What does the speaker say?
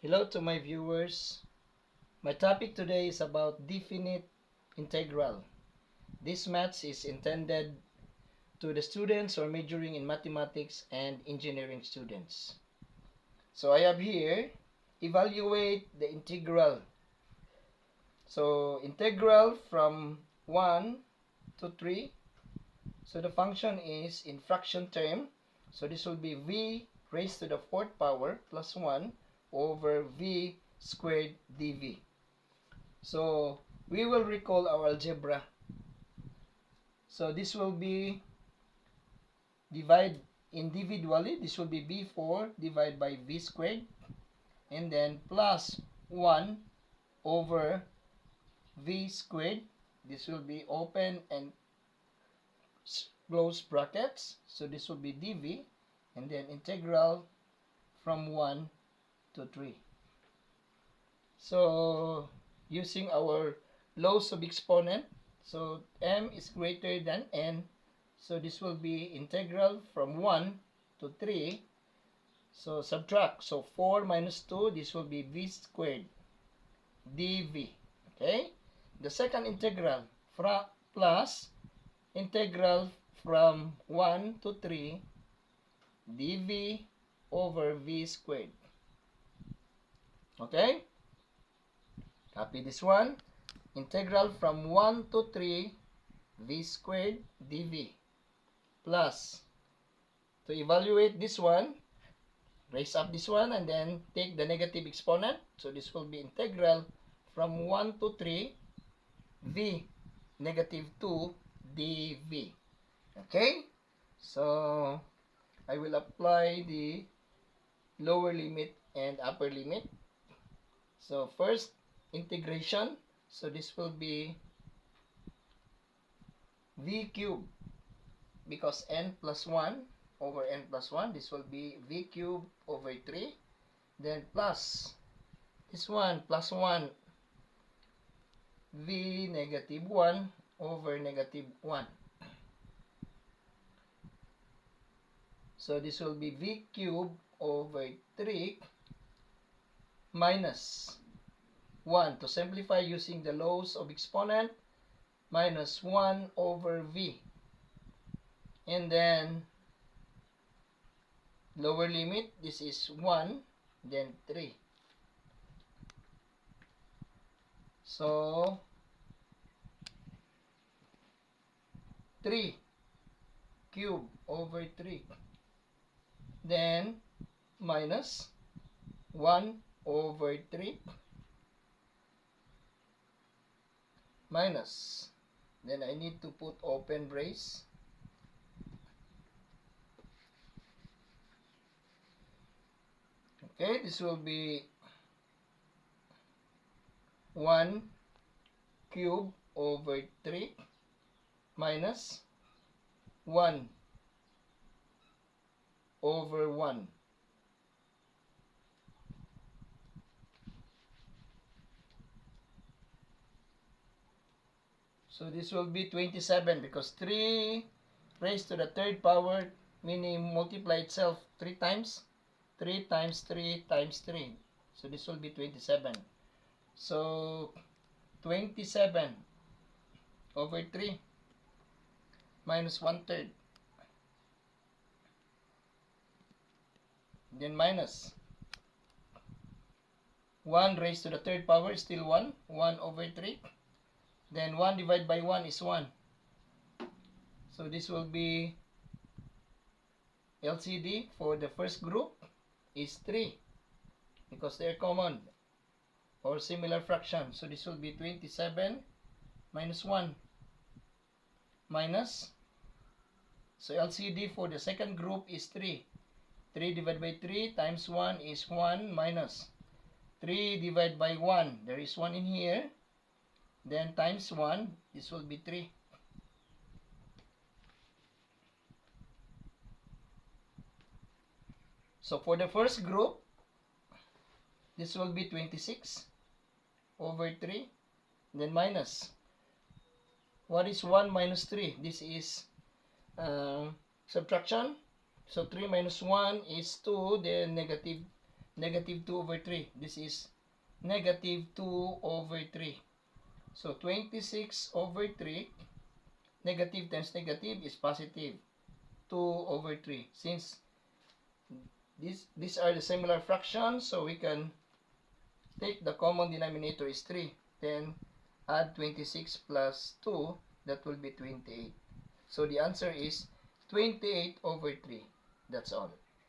Hello to my viewers. My topic today is about definite integral. This maths is intended to the students who are majoring in mathematics and engineering students. So I have here, evaluate the integral. So integral from 1 to 3. So the function is in fraction term. So this will be v raised to the fourth power plus 1 over v squared dv. So we will recall our algebra. So this will be divide individually. This will be v4 divided by v squared, and then plus 1 over v squared. This will be open and close brackets. So this will be dv, and then integral from 1 to 3. So using our laws of exponent, so m is greater than n, so this will be integral from 1 to 3. So subtract, so 4 minus 2, this will be v squared dv. Okay, the second integral plus integral from 1 to 3 dv over v squared. Okay, copy this one. Integral from 1 to 3 v squared dv plus, to evaluate this one, raise up this one and then take the negative exponent. So this will be integral from 1 to 3 v negative 2 dv. Okay, so I will apply the lower limit and upper limit. So first, integration. So this will be v cubed, because n plus 1 over n plus 1, this will be v cubed over 3. Then plus this one, plus 1 v negative 1 over negative 1. So this will be v cubed over 3 minus 1. To simplify using the laws of exponent, minus 1 over v. And then lower limit, this is 1, then 3. So 3 cube over 3. Then minus 1 over 3 minus, then I need to put open brace, okay, this will be 1 cube over 3 minus 1 over 1. So this will be 27, because 3 raised to the third power, meaning multiply itself 3 times. 3 times 3 times 3. So this will be 27. So 27 over 3 minus 1/3. Then minus 1 raised to the third power is still 1. 1 over 3. Then 1 divided by 1 is 1. So this will be LCD for the first group is 3, because they're common or similar fraction. So this will be 27 minus 1 minus, so LCD for the second group is 3. 3 divided by 3 times 1 is 1 minus 3 divided by 1. There is 1 in here. Then times 1, this will be 3. So for the first group, this will be 26 over 3. Then minus, what is 1 minus 3? This is subtraction. So 3 minus 1 is 2, then negative negative 2 over 3. This is negative 2 over 3. So 26 over 3, negative times negative is positive 2 over 3. Since these are the similar fractions, so we can take the common denominator is 3. Then add 26 plus 2, that will be 28. So the answer is 28 over 3. That's all.